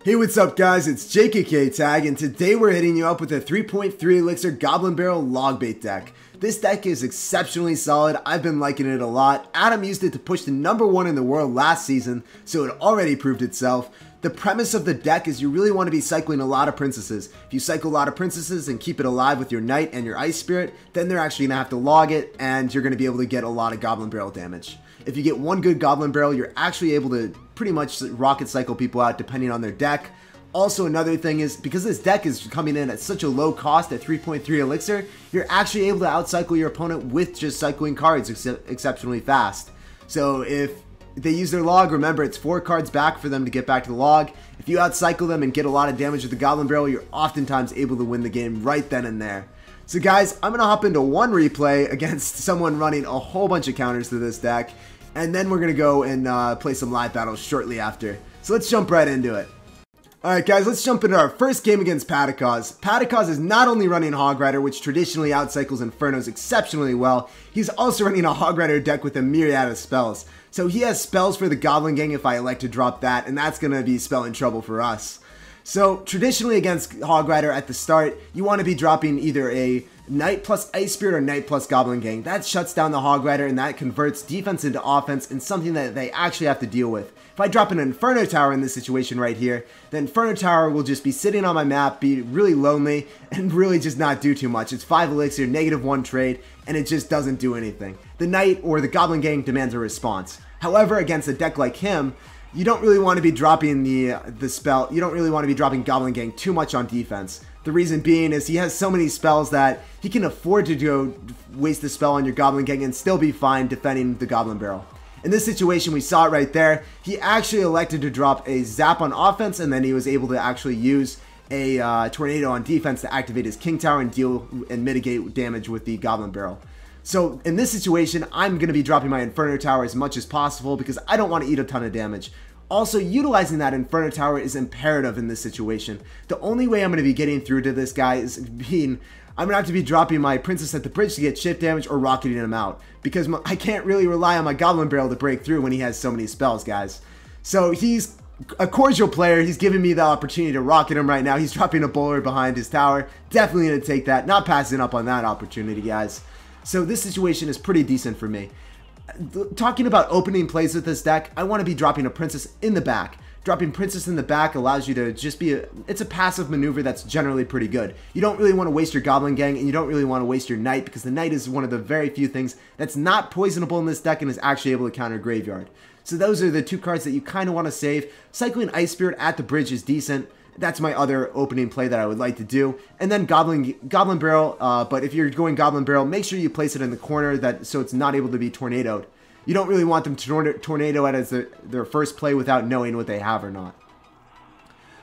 Hey, what's up guys, it's SirTagCR, and today we're hitting you up with a 3.3 Elixir Goblin Barrel Logbait deck. This deck is exceptionally solid. I've been liking it a lot. Adam used it to push to #1 in the world last season, so it already proved itself. The premise of the deck is you really want to be cycling a lot of princesses. If you cycle a lot of princesses and keep it alive with your knight and your ice spirit, then they're actually going to have to log it, and you're going to be able to get a lot of Goblin Barrel damage. If you get one good Goblin Barrel, you're actually able to pretty much rocket cycle people out depending on their deck. Also, another thing is, because this deck is coming in at such a low cost at 3.3 Elixir, you're actually able to outcycle your opponent with just cycling cards exceptionally fast. So if they use their log, remember it's 4 cards back for them to get back to the log. If you outcycle them and get a lot of damage with the Goblin Barrel, you're oftentimes able to win the game right then and there. So guys, I'm going to hop into one replay against someone running a whole bunch of counters to this deck, and then we're going to go and play some live battles shortly after. So let's jump right into it. Alright guys, let's jump into our first game against Patakaz. Patakaz is not only running Hog Rider, which traditionally outcycles Infernos exceptionally well, he's also running a Hog Rider deck with a myriad of spells. So he has spells for the Goblin Gang if I elect to drop that, and that's going to be spelling trouble for us. So traditionally against Hog Rider at the start, you want to be dropping either a Knight plus Ice Spirit or Knight plus Goblin Gang. That shuts down the Hog Rider and that converts defense into offense and something that they actually have to deal with. If I drop an Inferno Tower in this situation right here, the Inferno Tower will just be sitting on my map, be really lonely, and really just not do too much. It's 5 Elixir, -1 trade, and it just doesn't do anything. The Knight or the Goblin Gang demands a response. However, against a deck like him, you don't really want to be dropping the spell. You don't really want to be dropping Goblin Gang too much on defense. The reason being is he has so many spells that he can afford to go waste the spell on your Goblin Gang and still be fine defending the Goblin Barrel. In this situation, we saw it right there. He actually elected to drop a Zap on offense, and then he was able to actually use a Tornado on defense to activate his King Tower and deal and mitigate damage with the Goblin Barrel. So in this situation, I'm going to be dropping my Inferno Tower as much as possible because I don't want to eat a ton of damage. Also, utilizing that Inferno Tower is imperative in this situation. The only way I'm going to be getting through to this guy is I'm going to have to be dropping my Princess at the bridge to get chip damage or rocketing him out, because I can't really rely on my Goblin Barrel to break through when he has so many spells, guys. So he's a cordial player. He's giving me the opportunity to rocket him right now. He's dropping a bowler behind his tower. Definitely going to take that. Not passing up on that opportunity, guys. So this situation is pretty decent for me. Talking about opening plays with this deck, I want to be dropping a Princess in the back. Dropping Princess in the back allows you to just be it's a passive maneuver that's generally pretty good. You don't really want to waste your Goblin Gang, and you don't really want to waste your Knight, because the Knight is one of the very few things that's not poisonable in this deck and is actually able to counter Graveyard. So those are the 2 cards that you kind of want to save. Cycling Ice Spirit at the bridge is decent. That's my other opening play that I would like to do. And then Goblin Barrel, but if you're going Goblin Barrel, make sure you place it in the corner so it's not able to be tornadoed. You don't really want them to tornado it as their first play without knowing what they have or not.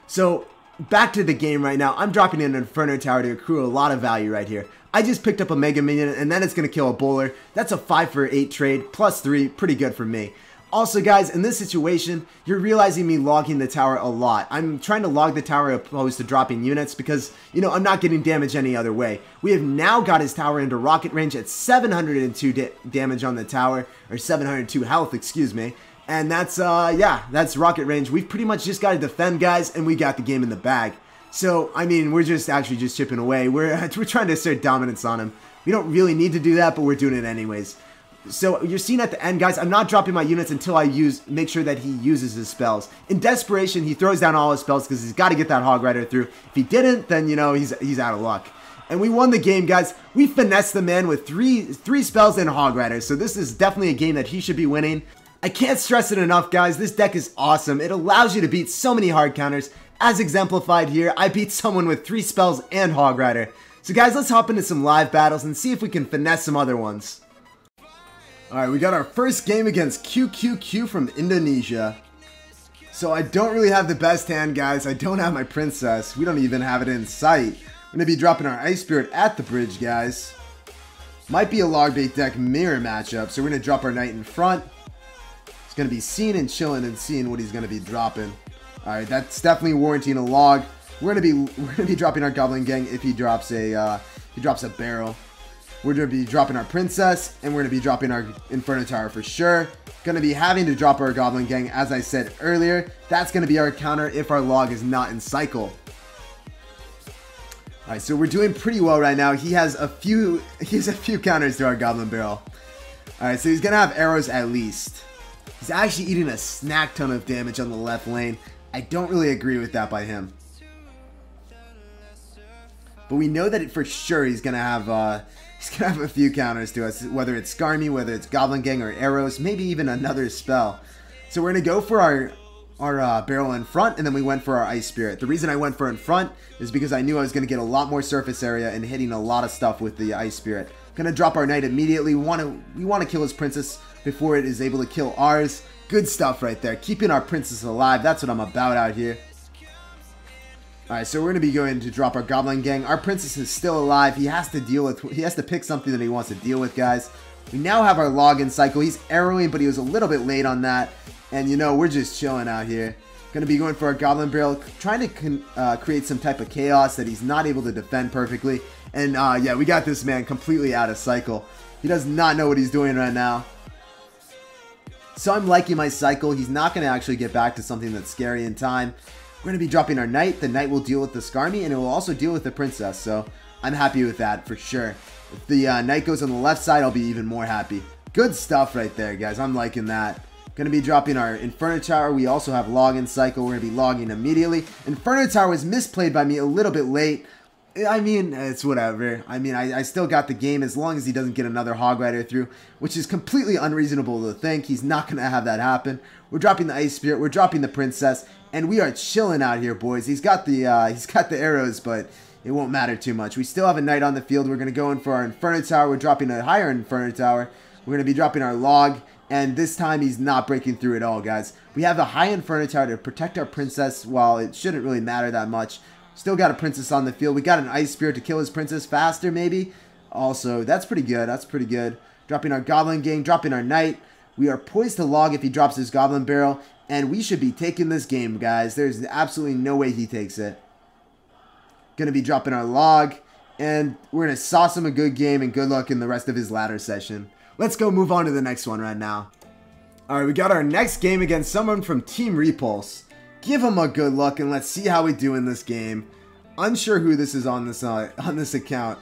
So back to the game right now. I'm dropping in an Inferno Tower to accrue a lot of value right here. I just picked up a Mega Minion, and then it's going to kill a bowler. That's a 5 for 8 trade, +3, pretty good for me. Also guys, in this situation, you're realizing me logging the tower a lot. I'm trying to log the tower opposed to dropping units because, you know, I'm not getting damage any other way. We have now got his tower into rocket range at 702 damage on the tower, or 702 health, excuse me. And that's, yeah, that's rocket range. We've pretty much just got to defend, guys, and we got the game in the bag. So, I mean, we're just actually just chipping away. We're trying to assert dominance on him. We don't really need to do that, but we're doing it anyways. So you're seeing at the end, guys, I'm not dropping my units until I make sure that he uses his spells. In desperation, he throws down all his spells because he's got to get that Hog Rider through. If he didn't, then, you know, he's out of luck. And we won the game, guys. We finessed the man with three spells and Hog Rider. So this is definitely a game that he should be winning. I can't stress it enough, guys. This deck is awesome. It allows you to beat so many hard counters. As exemplified here, I beat someone with 3 spells and Hog Rider. So guys, let's hop into some live battles and see if we can finesse some other ones. Alright, we got our first game against QQQ from Indonesia. So I don't really have the best hand, guys. I don't have my Princess. We don't even have it in sight. I'm going to be dropping our Ice Spirit at the bridge, guys. Might be a Logbait deck mirror matchup, so we're going to drop our Knight in front. He's going to be seeing and chilling and seeing what he's going to be dropping. Alright, that's definitely warranting a log. We're going to be dropping our Goblin Gang if he drops a barrel. We're going to be dropping our princess, and we're going to be dropping our Inferno Tower for sure. Going to be having to drop our Goblin Gang, as I said earlier. That's going to be our counter if our log is not in cycle. Alright, so we're doing pretty well right now. He has a few counters to our Goblin Barrel. Alright, so he's going to have arrows at least. He's actually eating a snack ton of damage on the left lane. I don't really agree with that by him. But we know that for sure he's going to have a few counters to us, whether it's Skarmy, whether it's Goblin Gang or arrows, maybe even another spell. So we're going to go for our barrel in front, and then we went for our Ice Spirit. The reason I went for in front is because I knew I was going to get a lot more surface area and hitting a lot of stuff with the Ice Spirit. Going to drop our knight immediately. We want to kill his princess before it is able to kill ours. Good stuff right there. Keeping our princess alive. That's what I'm about out here. Alright, so we're going to be going to drop our Goblin Gang. Our princess is still alive. He has to pick something that he wants to deal with, guys. We now have our log in cycle. He's arrowing, but he was a little bit late on that. And you know, we're just chilling out here. Going to be going for our Goblin Barrel, trying to create some type of chaos that he's not able to defend perfectly. And yeah, we got this man completely out of cycle. He does not know what he's doing right now. So I'm liking my cycle. He's not going to actually get back to something that's scary in time. We're going to be dropping our knight. The knight will deal with the Skarmy, and it will also deal with the princess. So I'm happy with that for sure. If the knight goes on the left side, I'll be even more happy. Good stuff right there, guys. I'm liking that. Going to be dropping our Inferno Tower. We also have log in cycle. We're going to be logging immediately. Inferno Tower was misplayed by me a little bit late. I mean, it's whatever. I mean, I still got the game as long as he doesn't get another Hog Rider through, which is completely unreasonable to think. He's not going to have that happen. We're dropping the Ice Spirit. We're dropping the Princess, and we are chilling out here, boys. He's got the arrows, but it won't matter too much. We still have a knight on the field. We're going to go in for our Inferno Tower. We're dropping a higher Inferno Tower. We're going to be dropping our log, and this time he's not breaking through at all, guys. We have a high Inferno Tower to protect our Princess, while it shouldn't really matter that much. Still got a princess on the field. We got an Ice Spirit to kill his princess faster, maybe. Also, that's pretty good. That's pretty good. Dropping our Goblin Gang, dropping our knight. We are poised to log if he drops his Goblin Barrel, and we should be taking this game, guys. There's absolutely no way he takes it. Gonna be dropping our log, and we're gonna sauce him a good game, and good luck in the rest of his ladder session. Let's go move on to the next one right now. Alright, we got our next game against someone from Team Repulse. Give him a good look, and let's see how we do in this game. Unsure who this is on this account.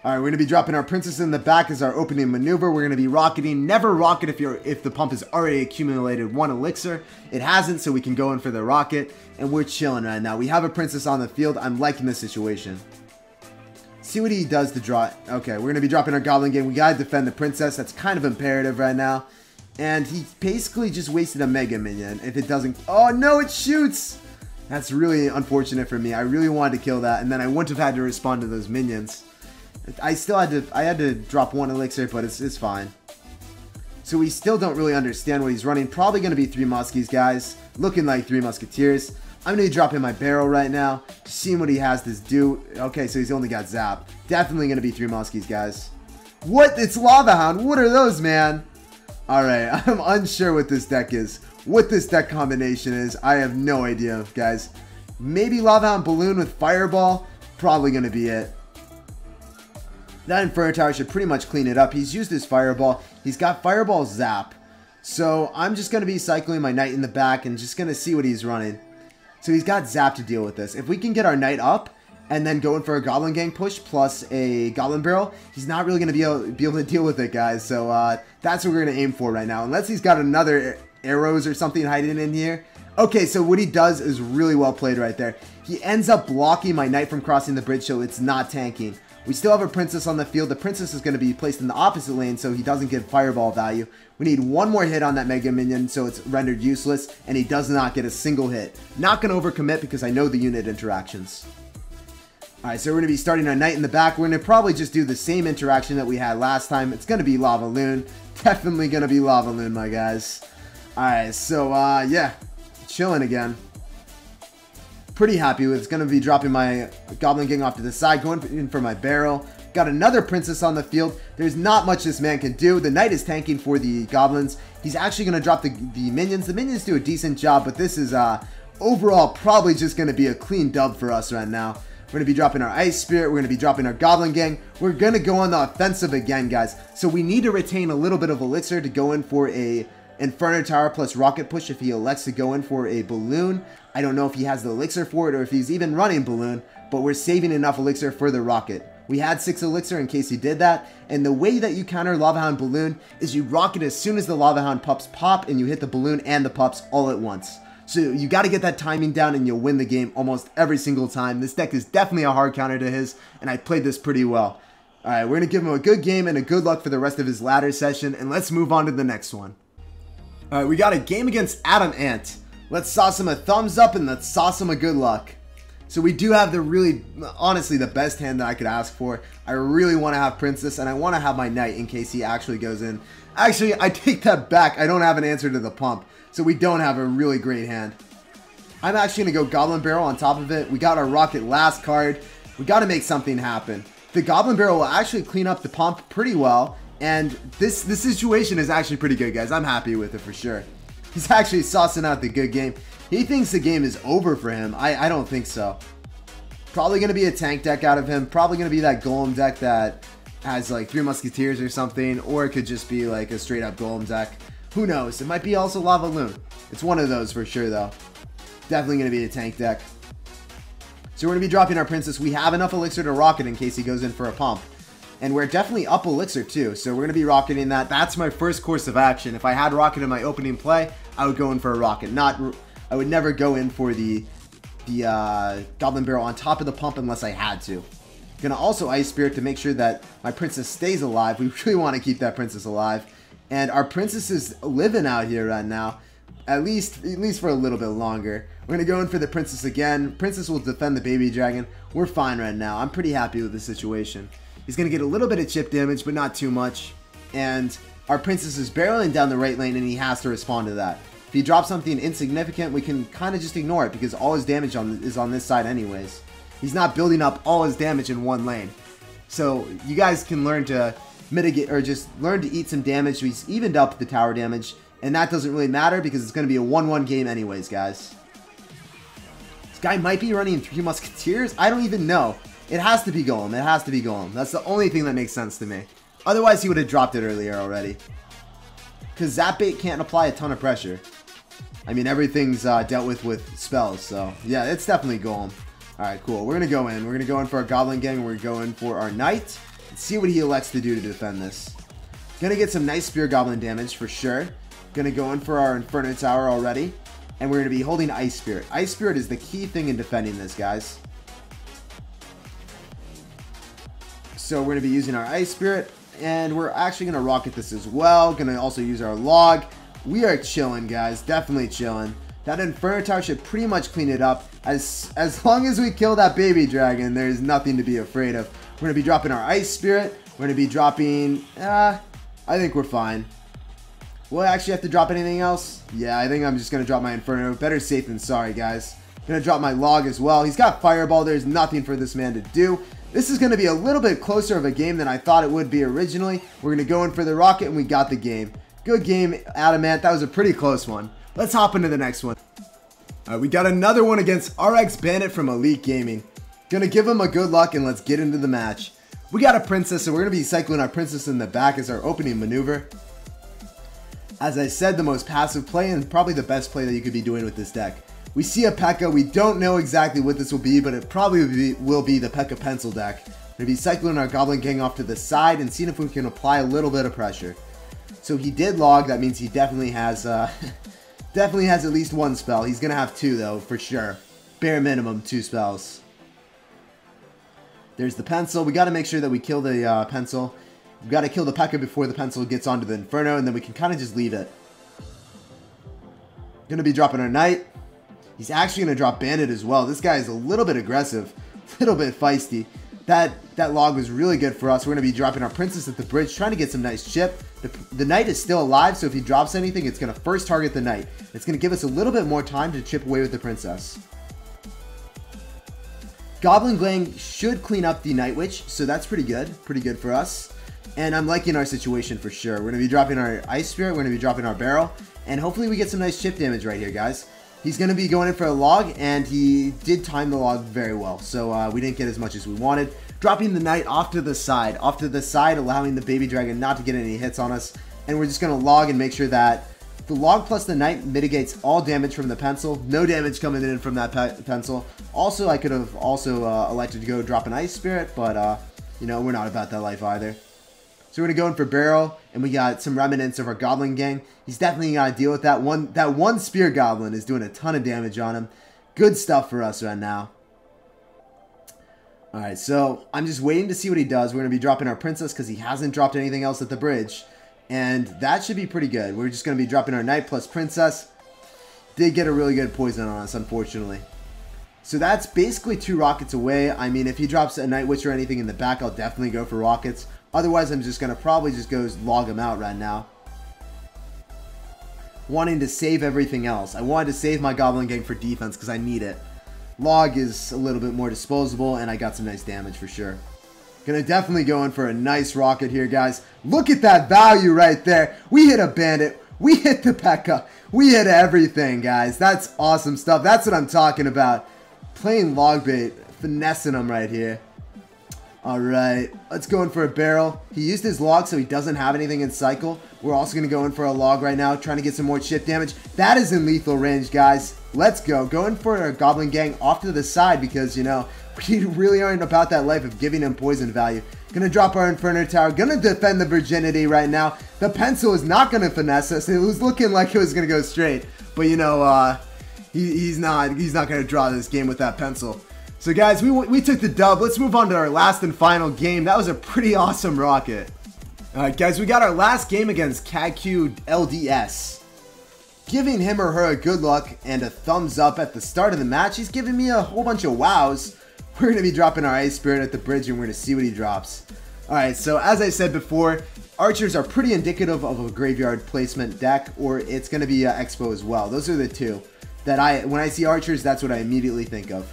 Alright, we're going to be dropping our princess in the back as our opening maneuver. We're going to be rocketing. Never rocket if the pump has already accumulated 1 elixir. It hasn't, so we can go in for the rocket. And we're chilling right now. We have a princess on the field. I'm liking this situation. See what he does to draw. Okay, we're going to be dropping our Goblin Gang. We got to defend the princess. That's kind of imperative right now. And he basically just wasted a Mega Minion. If it doesn't... Oh, no, it shoots! That's really unfortunate for me. I really wanted to kill that, and then I wouldn't have had to respond to those minions. I had to drop 1 elixir, but it's fine. So we still don't really understand what he's running. Probably going to be 3 Muskies, guys. Looking like 3 Musketeers. I'm going to be dropping my barrel right now. Just seeing what he has to do. Okay, so he's only got Zap. Definitely going to be 3 Muskies, guys. What? It's Lava Hound. What are those, man? Alright, I'm unsure what this deck is. What this deck combination is, I have no idea, guys. Maybe Lava Hound Balloon with Fireball. Probably going to be it. That Inferno Tower should pretty much clean it up. He's used his Fireball. He's got Fireball Zap. So I'm just going to be cycling my Knight in the back and just going to see what he's running. So he's got Zap to deal with this. If we can get our Knight up and then go in for a Goblin Gang push plus a Goblin Barrel, he's not really going to be able to deal with it, guys. So that's what we're going to aim for right now. Unless he's got another arrows or something hiding in here. Okay, so what he does is really well played right there. He ends up blocking my Knight from crossing the bridge, so it's not tanking. We still have a princess on the field. The princess is going to be placed in the opposite lane, so he doesn't get fireball value. We need 1 more hit on that Mega Minion, so it's rendered useless, and he does not get a single hit. Not going to overcommit because I know the unit interactions. Alright, so we're going to be starting our Knight in the back. We're going to probably just do the same interaction that we had last time. It's going to be Lava Loon. Definitely going to be Lava Loon, my guys. Alright, so, yeah. Chilling again. Pretty happy with it. It's going to be dropping my Goblin Gang off to the side, going in for my barrel. Got another princess on the field. There's not much this man can do. The Knight is tanking for the goblins. He's actually going to drop the minions. The minions do a decent job, but this is overall probably just going to be a clean dub for us right now. We're going to be dropping our Ice Spirit. We're going to be dropping our Goblin Gang. We're going to go on the offensive again, guys. So we need to retain a little bit of Elixir to go in for a Inferno Tower plus Rocket Push if he elects to go in for a Balloon. I don't know if he has the Elixir for it or if he's even running Balloon, but we're saving enough Elixir for the Rocket. We had 6 Elixir in case he did that, and the way that you counter Lava Hound Balloon is you rocket as soon as the Lava Hound pups pop, and you hit the Balloon and the pups all at once. So you got to get that timing down and you'll win the game almost every single time. This deck is definitely a hard counter to his, and I played this pretty well. Alright, we're going to give him a good game and a good luck for the rest of his ladder session, and let's move on to the next one. Alright, we got a game against Adam Ant. Let's sauce him a thumbs up and let's sauce him a good luck. So we do have the really, honestly, the best hand that I could ask for. I really want to have Princess, and I want to have my Knight in case he actually goes in. Actually, I take that back. I don't have an answer to the pump, so we don't have a really great hand. I'm actually going to go Goblin Barrel on top of it. We got our Rocket last card. We got to make something happen. The Goblin Barrel will actually clean up the pump pretty well, and this situation is actually pretty good, guys. I'm happy with it for sure. He's actually saucing out the good game. He thinks the game is over for him. I don't think so. Probably going to be a tank deck out of him. Probably going to be that Golem deck that has like 3 Musketeers or something. Or it could just be like a straight up Golem deck. Who knows? It might be also Lava Loon. It's one of those for sure though. Definitely going to be a tank deck. So we're going to be dropping our Princess. We have enough Elixir to rocket in case he goes in for a pump. And we're definitely up Elixir too. So we're going to be rocketing that. That's my first course of action. If I had Rocket in my opening play, I would go in for a Rocket. I would never go in for the Goblin Barrel on top of the pump unless I had to. Gonna also Ice Spirit to make sure that my Princess stays alive. We really want to keep that Princess alive. And our Princess is living out here right now. At least for a little bit longer. We're gonna go in for the Princess again. Princess will defend the Baby Dragon. We're fine right now. I'm pretty happy with the situation. He's gonna get a little bit of chip damage, but not too much. And our Princess is barreling down the right lane and he has to respond to that. If he drops something insignificant, we can kind of just ignore it because all his damage is on this side anyways. He's not building up all his damage in one lane. So you guys can learn to mitigate or just learn to eat some damage. So he's evened up the tower damage, and that doesn't really matter because it's going to be a 1-1 game anyways, guys. This guy might be running 3 Musketeers. I don't even know. It has to be Golem. It has to be Golem. That's the only thing that makes sense to me. Otherwise, he would have dropped it earlier already. Because Zapbait can't apply a ton of pressure. I mean, everything's dealt with spells, so yeah, it's definitely Golem. Alright, cool. We're going to go in. We're going to go in for our Goblin Gang. We're going to go in for our Knight. Let's see what he elects to do to defend this. Going to get some nice Spear Goblin damage for sure. Going to go in for our Inferno Tower already. And we're going to be holding Ice Spirit. Ice Spirit is the key thing in defending this, guys. So we're going to be using our Ice Spirit. And we're actually going to rocket this as well. Going to also use our Log. We are chilling, guys. Definitely chilling. That Inferno Tower should pretty much clean it up. As long as we kill that Baby Dragon, there's nothing to be afraid of. We're going to be dropping our Ice Spirit. We're going to be dropping... I think we're fine. Will I actually have to drop anything else? Yeah, I think I'm just going to drop my Inferno. Better safe than sorry, guys. Going to drop my Log as well. He's got Fireball. There's nothing for this man to do. This is going to be a little bit closer of a game than I thought it would be originally. We're going to go in for the Rocket, and we got the game. Good game, Adamant. That was a pretty close one. Let's hop into the next one. We got another one against RX Bandit from Elite Gaming. Gonna give him a good luck and let's get into the match. We got a Princess, so we're gonna be cycling our Princess in the back as our opening maneuver. As I said, the most passive play and probably the best play that you could be doing with this deck. We see a P.E.K.K.A. We don't know exactly what this will be, but it probably will be the P.E.K.K.A. pencil deck. We're gonna be cycling our Goblin Gang off to the side and seeing if we can apply a little bit of pressure. So he did log. That means he definitely has definitely has at least one spell. He's gonna have 2 though, for sure. Bare minimum 2 spells. There's the pencil. We got to make sure that we kill the pencil. We've got to kill the P.E.K.K.A. before the pencil gets onto the Inferno, and then we can kind of just leave it. Gonna be dropping our Knight. He's actually gonna drop Bandit as well. This guy is a little bit aggressive, a little bit feisty. That log was really good for us. We're going to be dropping our Princess at the bridge, trying to get some nice chip. The Knight is still alive, so if he drops anything, it's going to first target the Knight. It's going to give us a little bit more time to chip away with the Princess. Goblin Gang should clean up the Night Witch, so that's pretty good. Pretty good for us. And I'm liking our situation for sure. We're going to be dropping our Ice Spirit. We're going to be dropping our Barrel. And hopefully we get some nice chip damage right here, guys. He's going to be going in for a log, and he did time the log very well. So we didn't get as much as we wanted. Dropping the knight off to the side, allowing the baby dragon not to get any hits on us. And we're just going to log and make sure that the log plus the knight mitigates all damage from the pencil. No damage coming in from that pencil. Also, I could have also elected to go drop an ice spirit, but you know, we're not about that life either. So we're going to go in for barrel, and we got some remnants of our goblin gang. He's definitely got to deal with that one. That one spear goblin is doing a ton of damage on him. Good stuff for us right now. Alright, so I'm just waiting to see what he does. We're going to be dropping our princess because he hasn't dropped anything else at the bridge. And that should be pretty good. We're just going to be dropping our knight plus princess. Did get a really good poison on us, unfortunately. So that's basically 2 rockets away. I mean, if he drops a night witch or anything in the back, I'll definitely go for rockets. Otherwise, I'm just going to probably just go log him out right now. Wanting to save everything else. I wanted to save my goblin gang for defense because I need it. Log is a little bit more disposable, and I got some nice damage for sure. Gonna definitely go in for a nice rocket here, guys. Look at that value right there. We hit a bandit. We hit the P.E.K.K.A. We hit everything, guys. That's awesome stuff. That's what I'm talking about. Playing Logbait. Finessing him right here. Alright, let's go in for a barrel. He used his log, so he doesn't have anything in cycle. We're also going to go in for a log right now, trying to get some more chip damage. That is in lethal range, guys. Let's go. Going for a goblin gang off to the side because, you know, we really aren't about that life of giving him poison value. Gonna drop our Inferno Tower. Gonna defend the virginity right now. The pencil is not gonna finesse us. It was looking like it was gonna go straight. But, you know, he's not gonna draw this game with that pencil. So guys, we took the dub. Let's move on to our last and final game. That was a pretty awesome rocket. Alright guys, we got our last game against CADQ LDS. Giving him or her a good luck and a thumbs up at the start of the match. He's giving me a whole bunch of wows. We're going to be dropping our Ice Spirit at the bridge and we're going to see what he drops. Alright, so as I said before, archers are pretty indicative of a graveyard placement deck, or it's going to be Expo as well. Those are the two that when I see archers, that's what I immediately think of.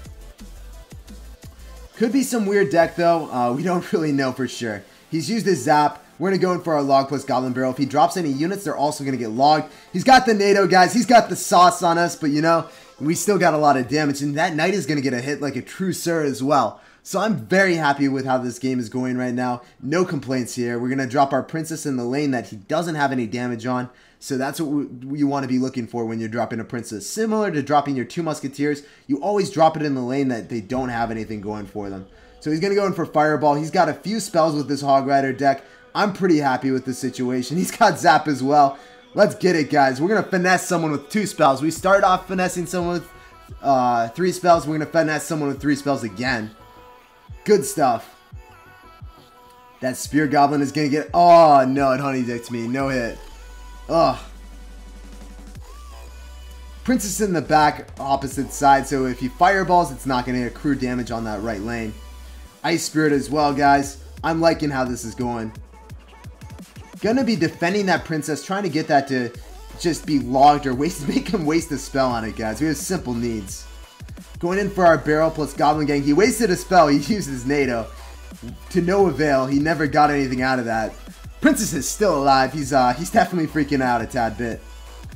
Could be some weird deck though. We don't really know for sure. He's used his zap. We're going to go in for our log plus goblin barrel. If he drops any units, they're also going to get logged. He's got the NATO, guys. He's got the sauce on us, but you know, we still got a lot of damage, and that knight is going to get a hit like a true sir as well. So I'm very happy with how this game is going right now. No complaints here. We're going to drop our princess in the lane that he doesn't have any damage on. So that's what you want to be looking for when you're dropping a princess. Similar to dropping your 2 musketeers, you always drop it in the lane that they don't have anything going for them. So he's going to go in for fireball. He's got a few spells with this Hog Rider deck. I'm pretty happy with the situation. He's got zap as well. Let's get it, guys. We're going to finesse someone with 2 spells. We started off finessing someone with 3 spells. We're going to finesse someone with 3 spells again. Good stuff. That spear goblin is going to get... Oh, no, it honeydicked me. No hit. Ugh. Princess in the back, opposite side, so if he fireballs, it's not going to accrue damage on that right lane. Ice Spirit as well, guys. I'm liking how this is going. Gonna be defending that princess, trying to get that to just be logged or make him waste a spell on it, guys. We have simple needs. Going in for our barrel plus goblin gang. He wasted a spell. He used his NATO. To no avail. He never got anything out of that. Princess is still alive. He's definitely freaking out a tad bit.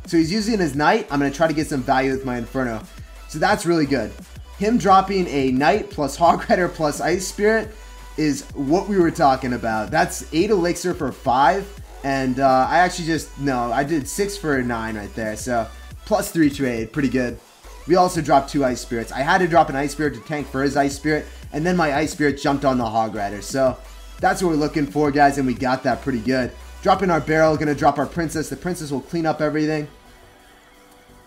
So he's using his knight. I'm going to try to get some value with my Inferno. So that's really good. Him dropping a knight plus Hog Rider plus Ice Spirit is what we were talking about. That's 8 elixir for 5. And I actually I did 6 for 9 right there. So plus 3 trade. Pretty good. We also dropped 2 Ice Spirits. I had to drop an Ice Spirit to tank for his Ice Spirit. And then my Ice Spirit jumped on the Hog Rider. So that's what we're looking for, guys. And we got that pretty good. Dropping our barrel. Going to drop our princess. The princess will clean up everything.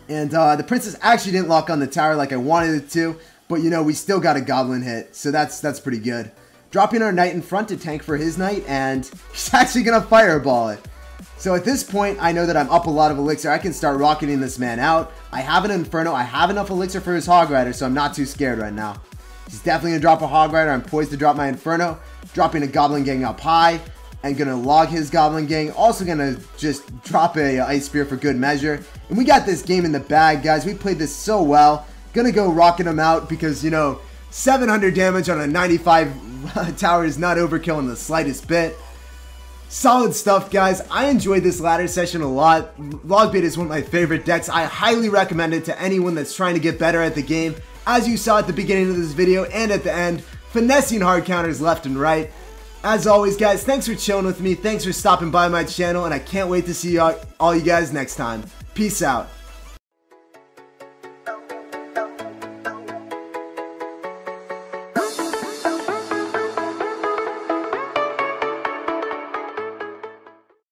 And the princess actually didn't lock on the tower like I wanted it to. But, you know, we still got a goblin hit. So that's pretty good. Dropping our knight in front to tank for his knight. And he's actually going to fireball it. So at this point, I know that I'm up a lot of elixir. I can start rocketing this man out. I have an Inferno. I have enough elixir for his Hog Rider. So I'm not too scared right now. He's definitely going to drop a Hog Rider. I'm poised to drop my Inferno. Dropping a Goblin Gang up high. And going to log his Goblin Gang. Also going to just drop a Ice Spear for good measure. And we got this game in the bag, guys. We played this so well. Going to go rocking him out because, you know, 700 damage on a 95 tower is not overkill in the slightest bit. Solid stuff, guys. I enjoyed this ladder session a lot. Logbait is one of my favorite decks. I highly recommend it to anyone that's trying to get better at the game. As you saw at the beginning of this video and at the end, finessing hard counters left and right. As always, guys, thanks for chilling with me. Thanks for stopping by my channel, and I can't wait to see all you guys next time. Peace out.